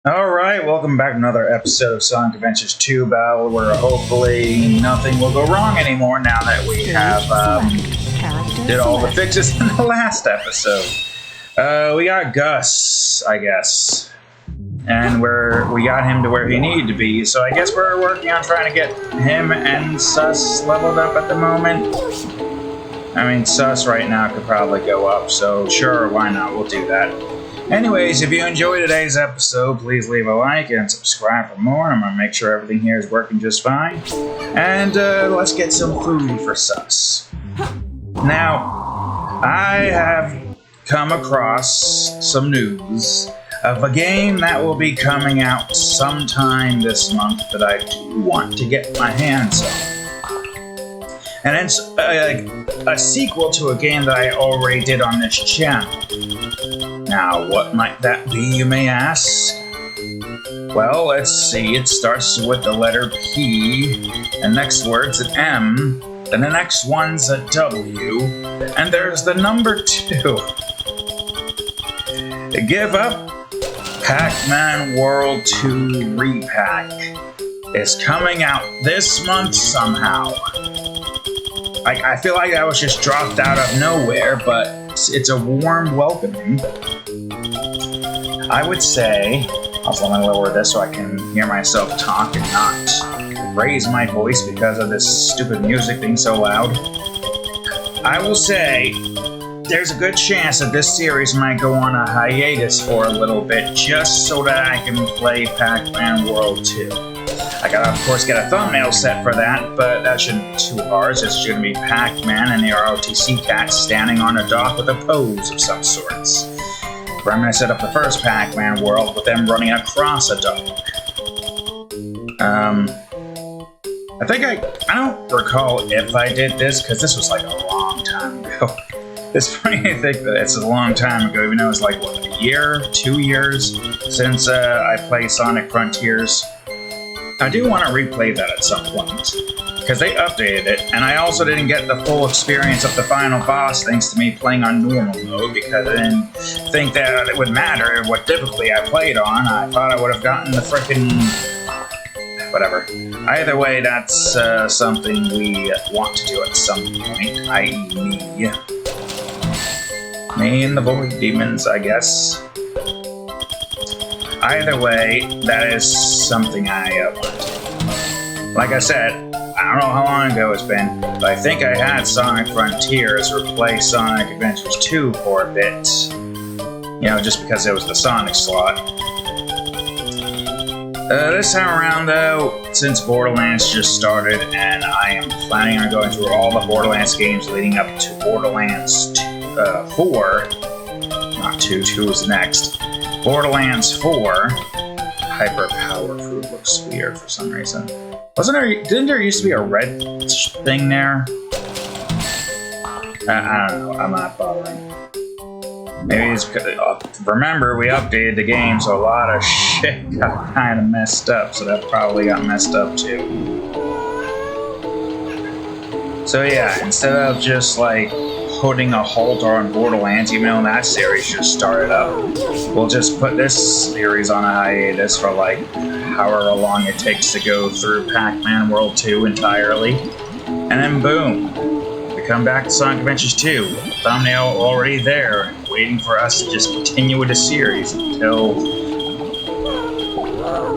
Alright, welcome back to another episode of Sonic Adventures 2 Battle, where hopefully nothing will go wrong anymore now that we have did all the fixes in the last episode. We got Gus, I guess. And we got him to where he needed to be, so I guess we're working on trying to get him and Sus leveled up at the moment. I mean, Sus right now could probably go up, so sure, why not? We'll do that. Anyways, if you enjoyed today's episode, please leave a like and subscribe for more. I'm going to make sure everything here is working just fine. And let's get some food for Sus. Now, I have come across some news of a game that will be coming out sometime this month that I do want to get my hands on. And it's a sequel to a game that I already did on this channel. Now, what might that be, you may ask? Well, let's see. It starts with the letter P, and next word's an M, then the next one's a W, and there's the number 2. Give up Pac-Man World 2 Repack is coming out this month somehow. I feel like that was just dropped out of nowhere, but it's a warm welcoming. I would say, also let me lower this so I can hear myself talk and not raise my voice because of this stupid music being so loud. I will say, there's a good chance that this series might go on a hiatus for a little bit just so that I can play Pac-Man World 2. I gotta, of course, get a thumbnail set for that, but that shouldn't be too hard. It's just gonna be Pac-Man and the ROTC cat standing on a dock with a pose of some sorts. Where I'm gonna set up the first Pac-Man world with them running across a dock. I don't recall if I did this, because this was like a long time ago. It's funny to think that it's a long time ago, even though it was like, what, a year, 2 years since I played Sonic Frontiers. I do want to replay that at some point, because they updated it, and I also didn't get the full experience of the final boss thanks to me playing on normal mode, because I didn't think that it would matter what difficulty I played on. I thought I would have gotten the frickin' whatever. Either way, that's something we want to do at some point, i.e. me. Me and the Void Demons, I guess. Either way, that is something I want. Like I said, I don't know how long ago it's been, but I think I had Sonic Frontiers replace Sonic Adventures 2 for a bit. You know, just because it was the Sonic slot. This time around, though, since Borderlands just started, and I am planning on going through all the Borderlands games leading up to Borderlands 4, not 2, 2 is next. Borderlands 4, Hyper Power Food looks weird for some reason. Didn't there used to be a red thing there? I don't know, I'm not bothering. Maybe it's because, remember, we updated the game, so a lot of shit got kind of messed up, so that probably got messed up too. So yeah, instead of just like putting a halt on Borderlands, even though that series just started up, we'll just put this series on a hiatus for like however long it takes to go through Pac-Man World 2 entirely, and then boom, we come back to Sonic Adventures 2. Thumbnail already there, waiting for us to just continue with the series until,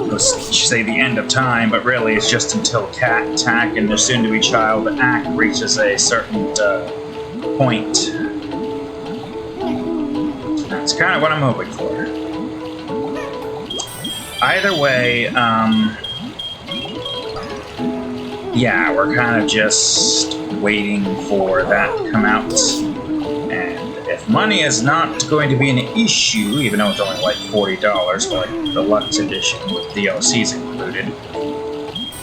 let's say, the end of time, but really it's just until Cat and Tac and their soon-to-be child Ack reaches a certain point. That's kind of what I'm hoping for. Either way, yeah, we're kind of just waiting for that to come out. And if money is not going to be an issue, even though it's only like $40 for like the Deluxe Edition with DLCs included.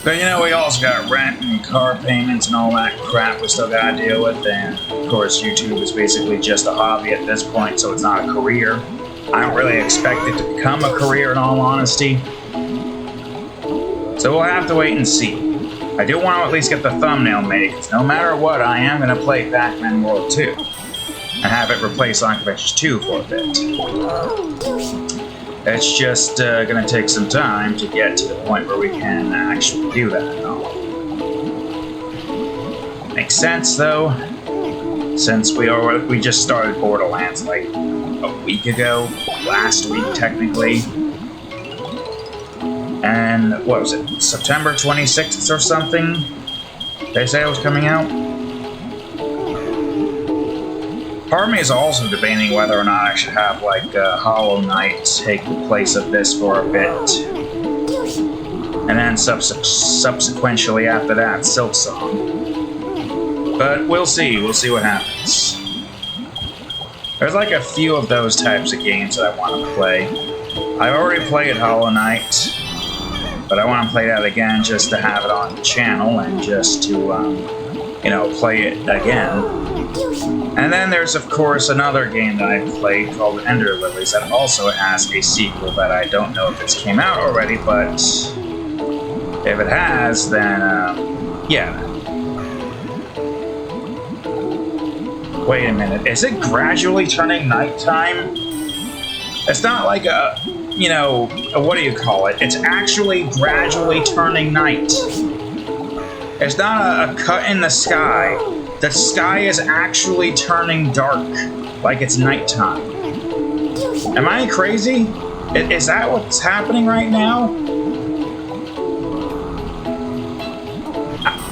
But you know, we also got rent and car payments and all that crap we still gotta deal with, and of course YouTube is basically just a hobby at this point, so it's not a career. I don't really expect it to become a career in all honesty. So we'll have to wait and see. I do want to at least get the thumbnail made, because no matter what, I am going to play Pac-Man World 2. And have it replace Sonic Adventures 2 for a bit. It's just gonna take some time to get to the point where we can actually do that. Makes sense, though, since we just started Borderlands like a week ago, last week technically, and what was it, September 26th or something? They say it was coming out. Part of me is also debating whether or not I should have like Hollow Knight take the place of this for a bit, and then subsequently after that, Silksong. But we'll see. We'll see what happens. There's like a few of those types of games that I want to play. I've already played Hollow Knight, but I want to play that again just to have it on the channel and just to, you know, play it again. And then there's, of course, another game that I've played called Ender Lilies that also has a sequel that I don't know if it's came out already, but if it has, then, yeah. Wait a minute, is it gradually turning nighttime? It's not like a, you know, what do you call it? It's actually gradually turning night. It's not a cut in the sky. The sky is actually turning dark, like it's nighttime. Am I crazy? Is that what's happening right now?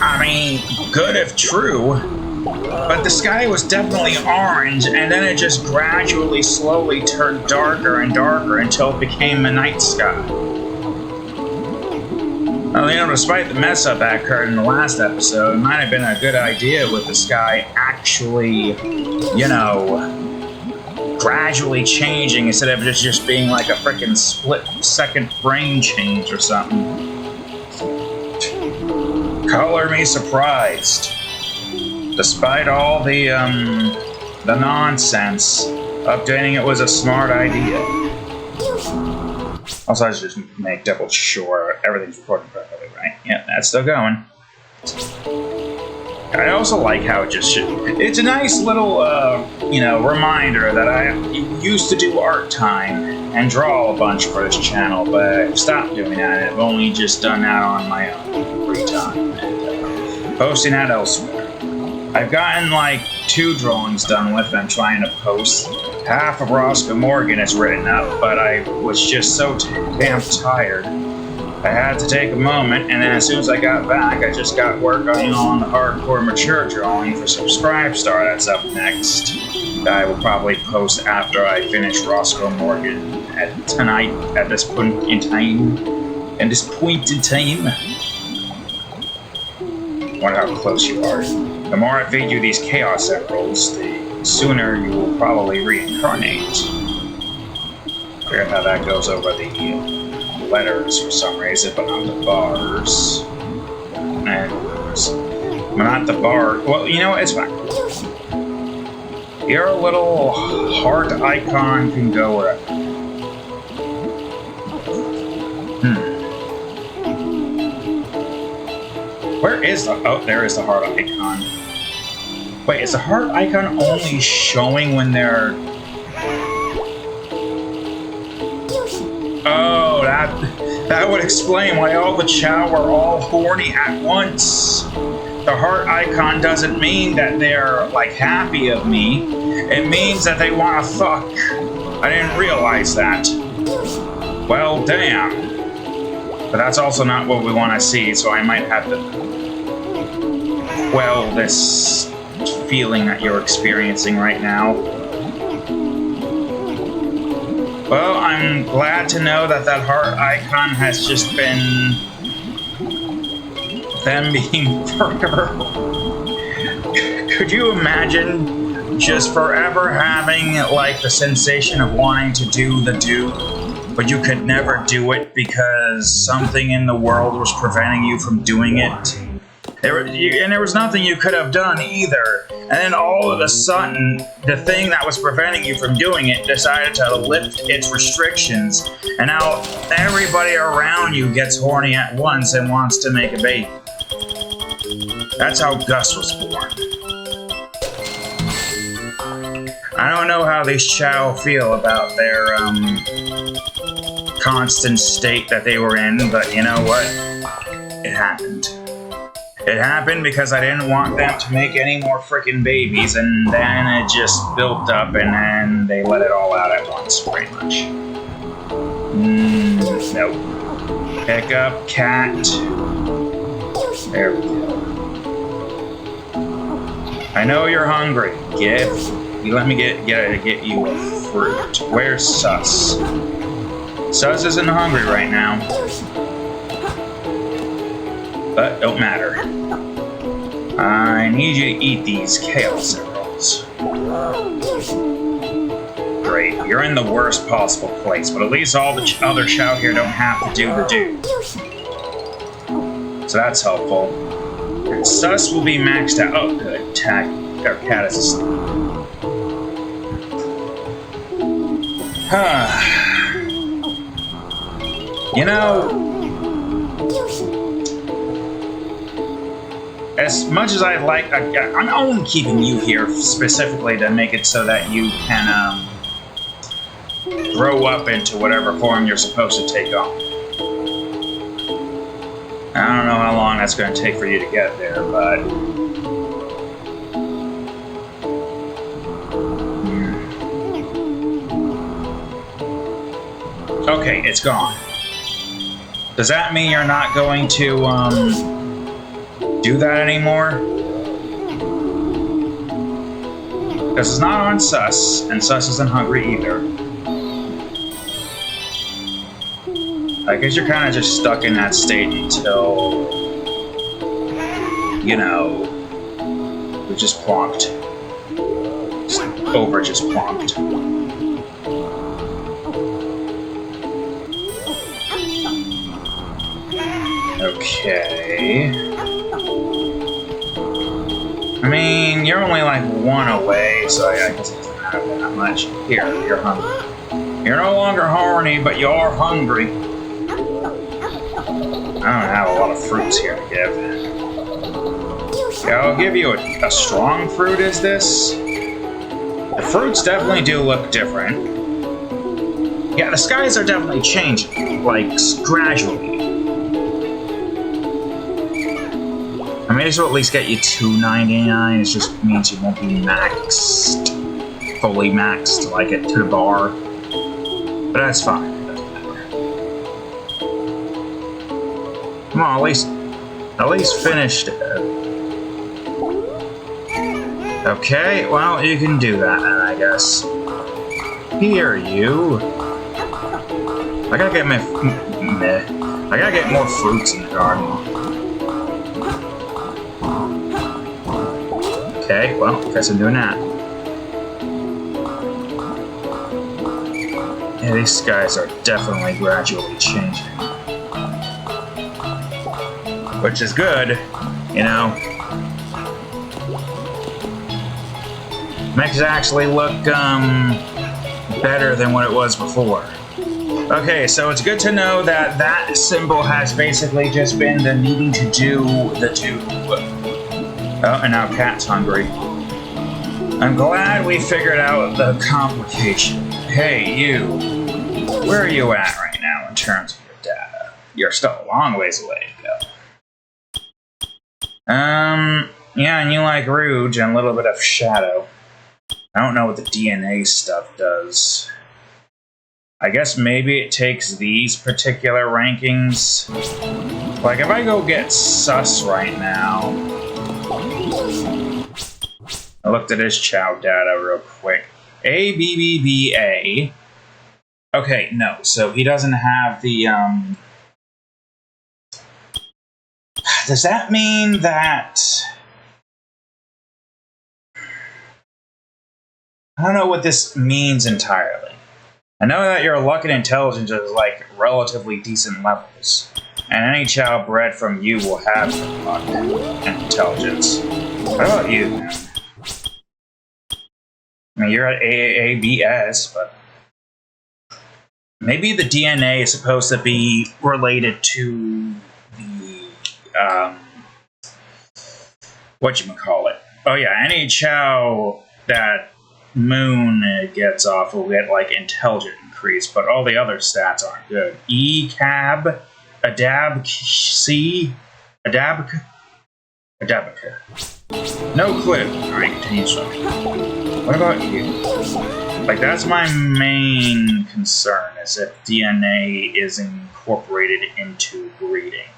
I mean, good if true. But the sky was definitely orange, and then it just gradually, slowly turned darker and darker until it became a night sky. Well, you know, despite the mess up that occurred in the last episode, it might have been a good idea with the sky actually, you know, gradually changing instead of just being like a frickin' split-second frame change or something. Color me surprised. Despite all the nonsense, updating it was a smart idea. Also, I should just make double sure everything's recording properly, right? Yeah, that's still going. I also like how it just it's a nice little, you know, reminder that I used to do art time and draw a bunch for this channel, but I've stopped doing that. I've only just done that on my own free time and posting that elsewhere. I've gotten like 2 drawings done with them trying to post. Half of Roscoe Morgan is written up, but I was just so damn tired. I had to take a moment, and then as soon as I got back, I just got working on the hardcore mature drawing for Subscribestar that's up next. That I will probably post after I finish Roscoe Morgan tonight at this point in time. Wonder how close you are. The more I feed you these Chaos Emeralds, the sooner you will probably reincarnate. Forget how that goes over the letters for some reason, but not the bars. And but not the bar. Well, you know what? It's fine. Your little heart icon can go wherever. Where is the... Oh, there is the heart icon. Wait, is the heart icon only showing when they're... Oh, that would explain why all the chao are all horny at once. The heart icon doesn't mean that they're, like, happy of me. It means that they want to fuck. I didn't realize that. Well, damn. But that's also not what we want to see, so I might have to... Well, this feeling that you're experiencing right now. Well, I'm glad to know that that heart icon has just been them being forever. Could you imagine just forever having like the sensation of wanting to do the do, but you could never do it because something in the world was preventing you from doing it? And there was nothing you could have done either. And then all of a sudden, the thing that was preventing you from doing it decided to lift its restrictions. And now everybody around you gets horny at once and wants to make a baby. That's how Gus was born. I don't know how these chao feel about their, constant state that they were in, but you know what? It happened. It happened because I didn't want them to make any more freaking babies, and then it just built up, and then they let it all out at once, pretty much. Nope. Pick up cat. There we go. I know you're hungry. Let me get you a fruit. Where's Sus? Sus isn't hungry right now. But don't matter. I need you to eat these kale cereals. Great, you're in the worst possible place, but at least all the other Chao here don't have to do the do. So that's helpful. And Sus will be maxed out. Oh, good. Cat is asleep. You know, as much as I'd like, I'm only keeping you here specifically to make it so that you can grow up into whatever form you're supposed to take on. I don't know how long that's going to take for you to get there, but... Okay, it's gone. Does that mean you're not going to, do that anymore? Because it's not on Sus, and Sus isn't hungry either. I guess you're kind of just stuck in that state until, you know, we just plonked. Just plonked. Okay. I mean, you're only like one away, so I guess it doesn't matter that much. Here, you're hungry. You're no longer horny, but you are hungry. I don't have a lot of fruits here to give. Yeah, I'll give you a strong fruit, is this? The fruits definitely do look different. Yeah, the skies are definitely changing, like, gradually. I may as well at least get you $2.99. It just means you won't be maxed, fully maxed, like it to the bar. But that's fine. Come on, at least finished it. Okay, well, you can do that then, I guess. Here, you. I gotta get I gotta get more fruits in the garden. Okay, well, guess I'm doing that. Yeah, these guys are definitely gradually changing. Which is good, you know. Makes it actually look, better than what it was before. Okay, so it's good to know that that symbol has basically just been the needing to do the do. Oh, and now Cat's hungry. I'm glad we figured out the complication. Hey, you. Where are you at right now in terms of your data? You're still a long ways away to go. Yeah, and you like Rouge and a little bit of Shadow. I don't know what the DNA stuff does. I guess maybe it takes these particular rankings. Like, if I go get Sus right now... I looked at his Chao data real quick. A. Okay, no, so he doesn't have the, Does that mean that... I don't know what this means entirely. I know that your luck and intelligence is, like, relatively decent levels. And any Chao bred from you will have some luck and intelligence. What about you, man? I mean, you're at AABS, but... maybe the DNA is supposed to be related to the, whatchamacallit. Oh yeah, any Chao that Moon gets off, we'll get like intelligent increase, but all the other stats aren't good. ECAB, ADABC, Adabica. No clue. Alright, continue swimming. What about you? Like, that's my main concern, is if DNA is incorporated into breeding.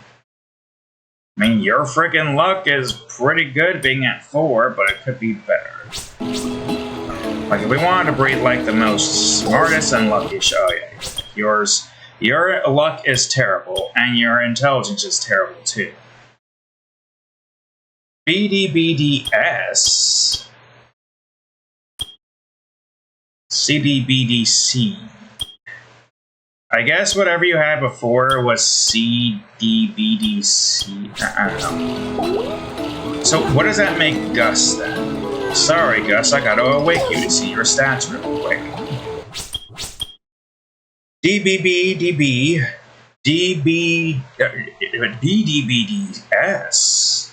I mean, your freaking luck is pretty good being at 4, but it could be better. Like, if we wanted to breed, like, the most smartest and luckiest, oh yeah, yours, your luck is terrible, and your intelligence is terrible, too. BDBDS, CDBDC. I guess whatever you had before was CDBDC. I don't know. So what does that make Gus then? Sorry, Gus, I gotta awake you to see your stats real quick. DBBDB, BDBDS.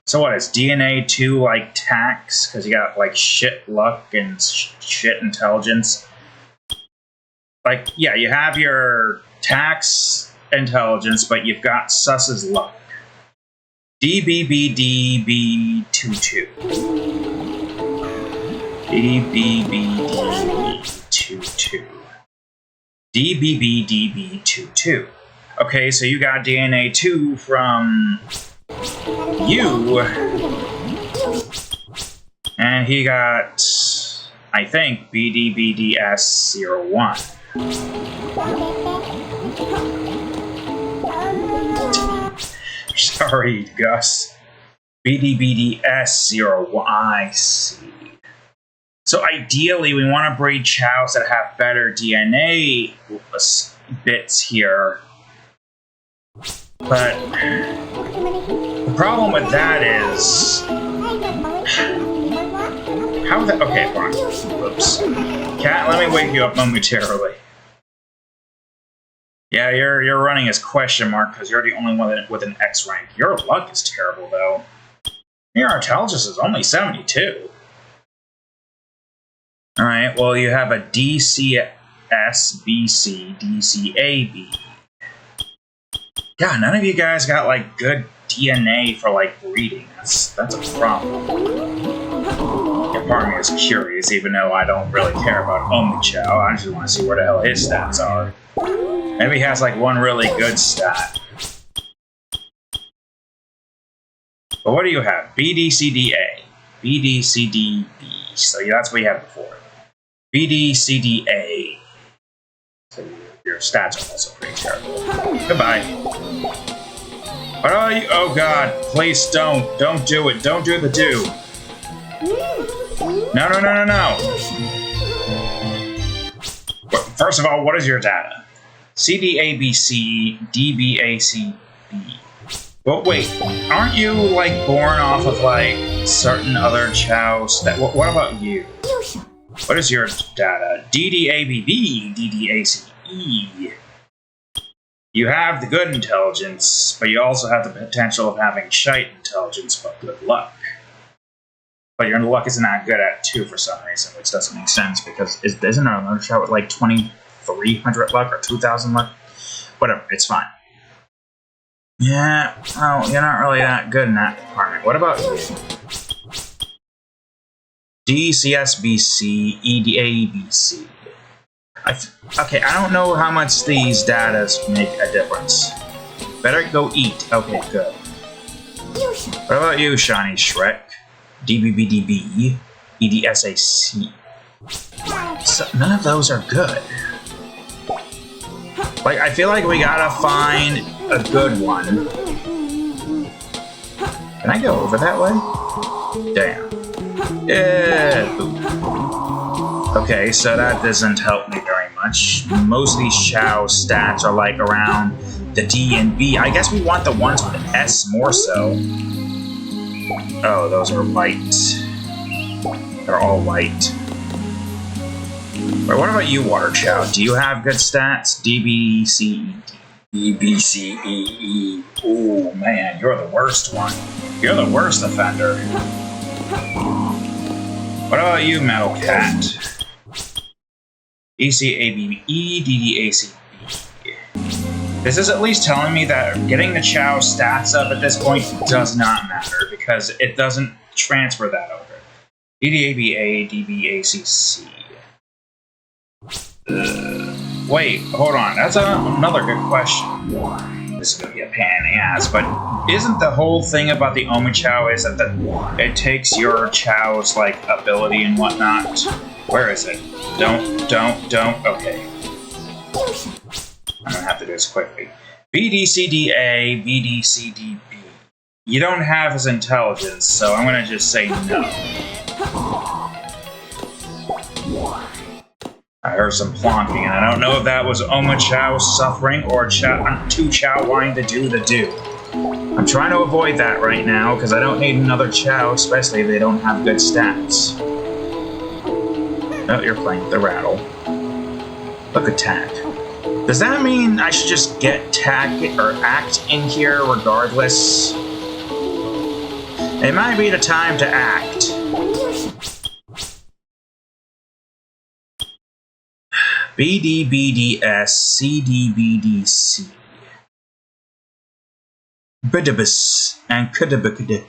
So what, is DNA 2 like tax? Because you got like shit luck and shit intelligence. Like, yeah, you have your tax intelligence, but you've got Sus's luck. DBBDB22. DBBDB22. DBBDB22. Okay, so you got DNA 2 from you, and he got, I think, BDBDS01. Sorry, Gus. BDBDS01, I see. So ideally, we want to breed chows that have better DNA bits here. But the problem with that is how the okay, fine. Oops. Cat, let me wake you up momentarily. Yeah, you're running as question mark because you're the only one with an X rank. Your luck is terrible though. Your intelligence is only 72. Alright, well you have a DCSBC, DCAB. God, none of you guys got like good DNA for like breeding. That's a problem. Yeah, part of me is curious, even though I don't really care about Omichao. I just want to see where the hell his stats are. Maybe he has like one really good stat. But what do you have? BDCDA, BDCDB. So yeah, that's what you had before. BDCDA. So your stats are also pretty terrible. Goodbye. What are you? Oh God! Please don't do it! Don't do the do! No! First of all, what is your data? CDABC, DBACB. But wait, aren't you like born off of like certain other chows? What about you? What is your data? DDABB, DDACE. You have the good intelligence, but you also have the potential of having shite intelligence, but good luck. But your luck isn't that good at 2 for some reason, which doesn't make sense, because isn't there another shot with like 2,300 luck or 2,000 luck? Whatever, it's fine. Yeah, well, you're not really that good in that department. What about you? DCSBC, EDABC. Okay, I don't know how much these data make a difference. Better go eat. Okay, good. What about you, Shiny Shrek? DBBDB, EDSAC. So, none of those are good. Like, I feel like we gotta find a good one. Can I go over that way? Damn. Yeah. Okay, so that doesn't help me very much. Most of these chow stats are like around the D and B. I guess we want the ones with an S more so. Oh, those are white. They're all white. But what about you, Water Chow? Do you have good stats? DBCE. DBCEE. Oh man, you're the worst one. You're the worst offender. What about you, Metal Cat? ECABEDDACB. This is at least telling me that getting the chao stats up at this point does not matter because it doesn't transfer that over. DDABADBACC. Wait, hold on. That's another good question. This is gonna be a pain in the ass, but isn't the whole thing about the Oma Chao is that it takes your chow's like ability and whatnot? Where is it? Don't. Okay. I'm gonna have to do this quickly. BDCDA, BDCDB. You don't have his intelligence, so I'm gonna just say no. I heard some plonking, and I don't know if that was Oma Chao suffering or two Chao wanting to do the do. I'm trying to avoid that right now, because I don't need another Chao, especially if they don't have good stats. Oh, you're playing the rattle. Look at Tac. Does that mean I should just get Tac or Act in here regardless? It might be the time to act. BDBDS CDBDC. Bidibus and Kudibbidig.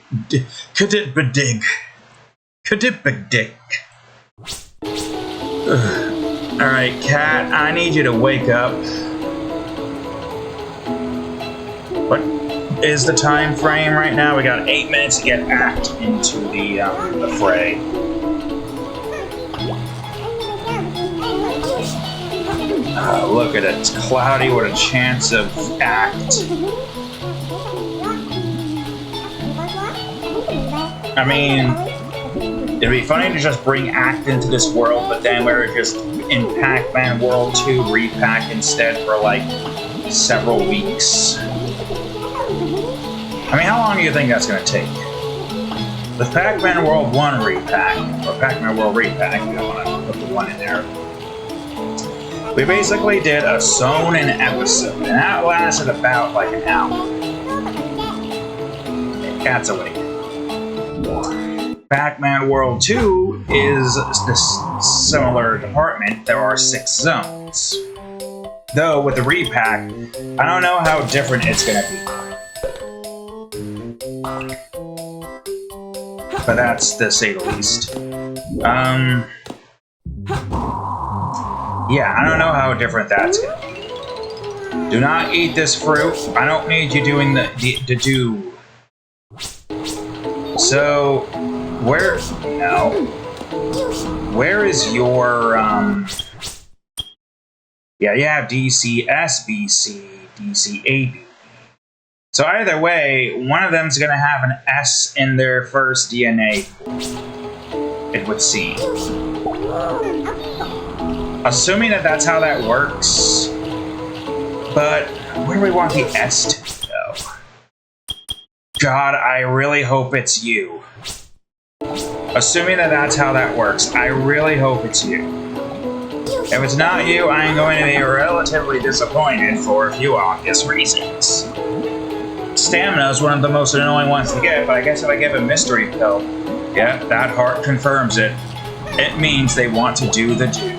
Alright, Cat, I need you to wake up. What is the time frame right now? We got 8 minutes to get Act into the fray. Look at it, it's cloudy with a chance of Act. I mean, it'd be funny to just bring Act into this world, but then we're just in Pac-Man World 2 repack instead for like several weeks. I mean, how long do you think that's going to take? The Pac-Man World 1 repack, or Pac-Man World repack, you don't want to put the 1 in there. We basically did a Sonen episode, and that lasted about like an hour. Cat's awake. Pac-Man World 2 is this similar department. There are 6 zones. Though, with the repack, I don't know how different it's going to be. But that's to say the least. Yeah, I don't know how different that's going to be. Do not eat this fruit. I don't need you doing the do. So, where is your, yeah, you have DCSBC, DCAB. So either way, one of them's going to have an S in their first DNA, it would seem. Assuming that that's how that works, but where do we want the S to go? God, I really hope it's you. Assuming that that's how that works, I really hope it's you. If it's not you, I am going to be relatively disappointed for a few obvious reasons. Stamina is one of the most annoying ones to get, but I guess if I give a mystery pill, yeah, that heart confirms it. It means they want to do the do.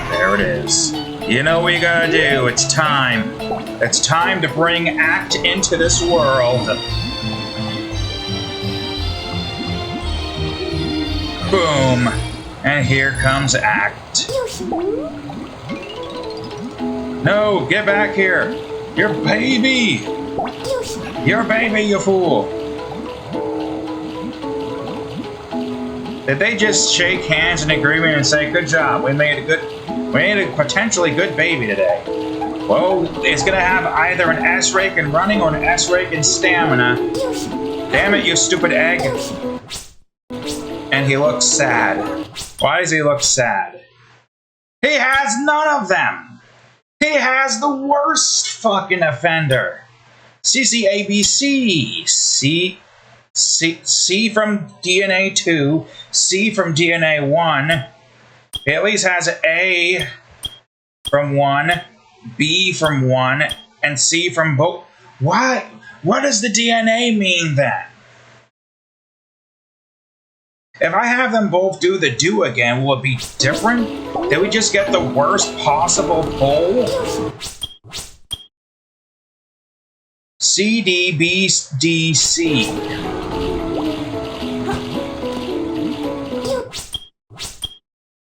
There it is. You know what you gotta do. It's time. It's time to bring Act into this world. Boom. And here comes Act. No, get back here. Your baby. Your baby, you fool. Did they just shake hands in agreement and say, good job, we made a potentially good baby today? Well, it's gonna have either an S rank in running or an S rank in stamina. Damn it, you stupid egg. And he looks sad. Why does he look sad? He has none of them! He has the worst fucking offender. CCABC. C from DNA 2, C from DNA 1. He at least has A from 1, B from 1, and C from both. Why What does the DNA mean then? If I have them both do the do again, will it be different? Did we just get the worst possible pull? CDBDC.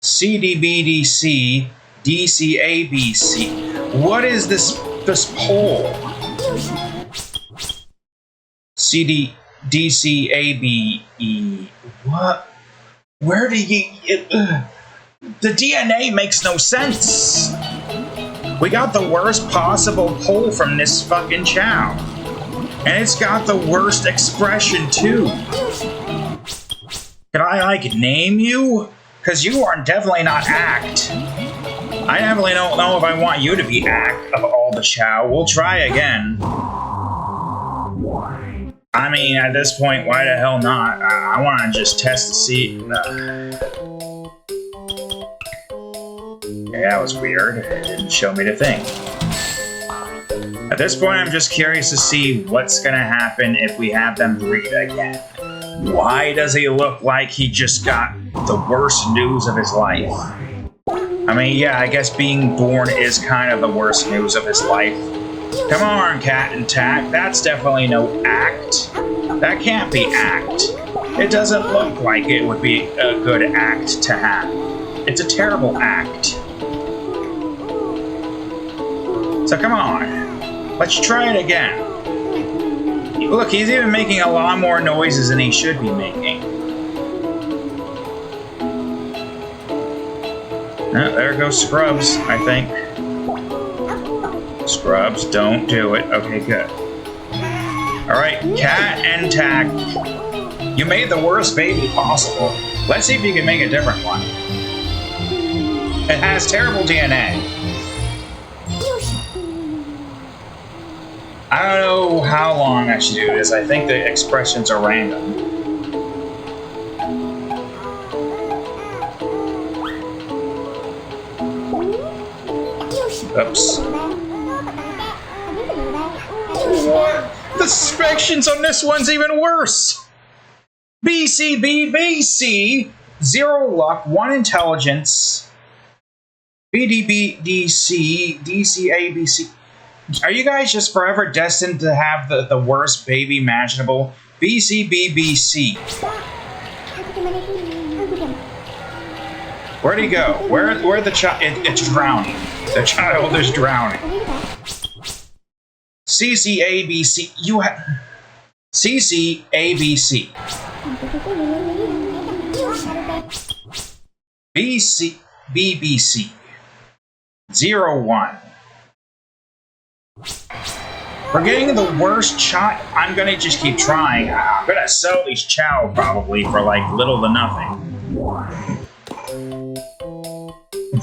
CDBDC, DCABC. What is this poll? DCABE. What? Where do you... the DNA makes no sense. We got the worst possible pull from this fucking chao. And it's got the worst expression too. Can I, like, name you? Because you are definitely not act. I definitely don't know if I want you to be act of all the chao. We'll try again. I mean, at this point, why the hell not? I want to just test to see. Yeah, that was weird. It didn't show me the thing. At this point, I'm just curious to see what's going to happen if we have them breed again. Why does he look like he just got the worst news of his life? I mean, yeah, I guess being born is kind of the worst news of his life. Come on, Cat and Tac. That's definitely no act. That can't be act. It doesn't look like it would be a good act to have. It's a terrible act. So come on. Let's try it again. Look, he's even making a lot more noises than he should be making. Oh, there goes Scrubs, I think. Scrubs, don't do it. Okay, good. Alright, Cat and Tac. You made the worst baby possible. Let's see if you can make a different one. It has terrible DNA. I don't know how long I should do this. I think the expressions are random. Oops. What? The expressions on this one's even worse. BCBBC, 0 luck, 1 intelligence. BDBDC, DCABC. Are you guys just forever destined to have the worst baby imaginable? BCBBC. Where'd he go? Where the child? It's drowning. The child is drowning. CCABC. You have CCABC. BCBBC. 01. We're getting the worst chao. I'm gonna just keep trying. I'm gonna sell these chao probably for like little to nothing.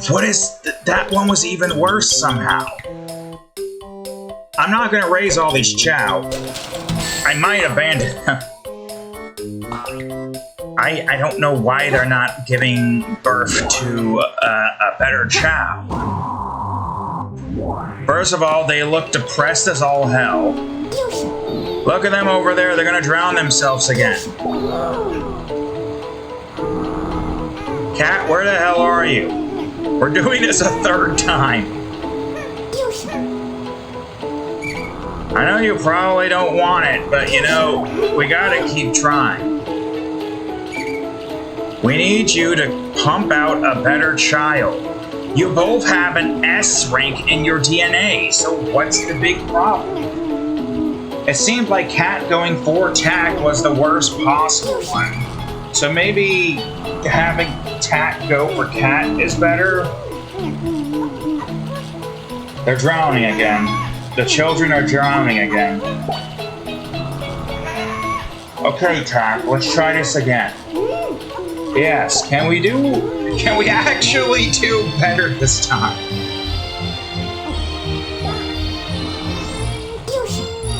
What is that one was even worse somehow. I'm not gonna raise all these chao. I might abandon them. I don't know why they're not giving birth to a better chao. First of all, they look depressed as all hell. Look at them over there. They're gonna drown themselves again. Cat, where the hell are you? We're doing this a third time. I know you probably don't want it, but you know, we gotta keep trying. We need you to pump out a better child. You both have an S rank in your DNA, so what's the big problem? It seemed like Cat going for Tac was the worst possible one. So maybe having Tac go for Cat is better? They're drowning again. The children are drowning again. Okay, Tac, let's try this again. Yes, can we actually do better this time?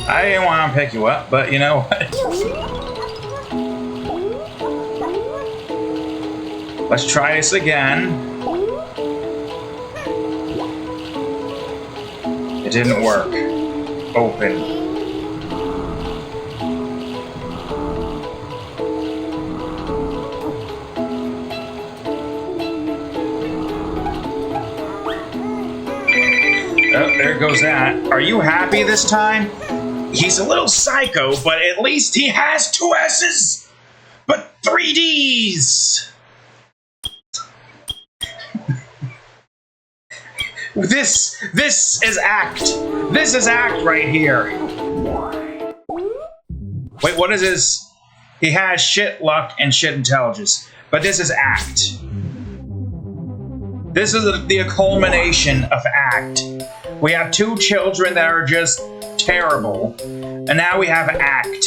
I didn't want to pick you up, but you know what? Let's try this again. It didn't work. Open. Oh, there goes that. Are you happy this time? He's a little psycho, but at least he has 2 S's! But 3 D's! This is act. This is act right here. Wait, what is this? He has shit luck and shit intelligence, but this is act. This is the culmination of act. We have 2 children that are just terrible, and now we have act.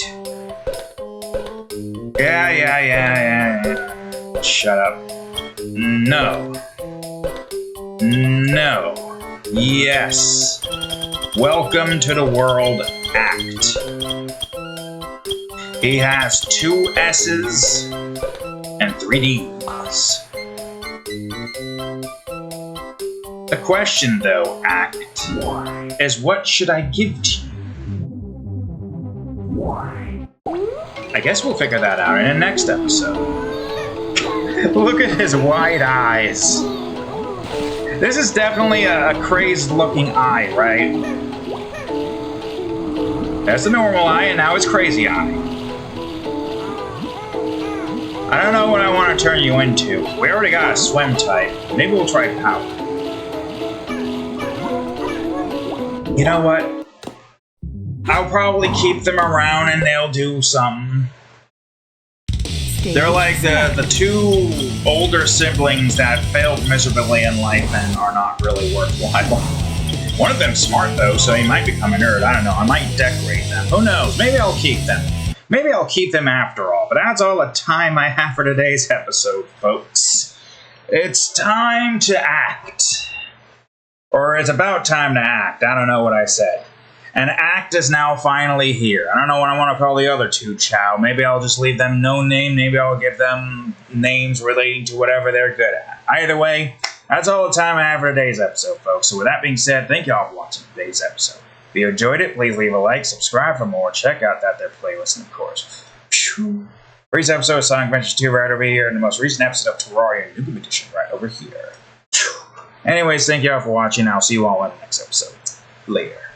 Yeah. Shut up. No. No. Yes. Welcome to the world, act. He has 2 S's and 3 D's. The question, though, act, is what should I give to you? I guess we'll figure that out in the next episode. Look at his wide eyes. This is definitely a crazed-looking eye, right? That's the normal eye, and now it's crazy eye. I don't know what I want to turn you into. We already got a swim type. Maybe we'll try power. You know what? I'll probably keep them around and they'll do something. They're like the 2 older siblings that failed miserably in life and are not really worthwhile. One of them's smart though, so he might become a nerd. I don't know. I might decorate them. Who knows? Maybe I'll keep them. Maybe I'll keep them after all. But that's all the time I have for today's episode, folks. It's time to act. Or it's about time to act. I don't know what I said. And act is now finally here. I don't know what I want to call the other 2 chao. Maybe I'll just leave them no name. Maybe I'll give them names relating to whatever they're good at. Either way, that's all the time I have for today's episode, folks. So with that being said, thank you all for watching today's episode. If you enjoyed it, please leave a like, subscribe for more, check out that their playlist, and of course, recent episode of Sonic Adventures 2 right over here, and the most recent episode of Terraria Noob Edition right over here. Anyways, thank you all for watching. I'll see you all in the next episode. Later.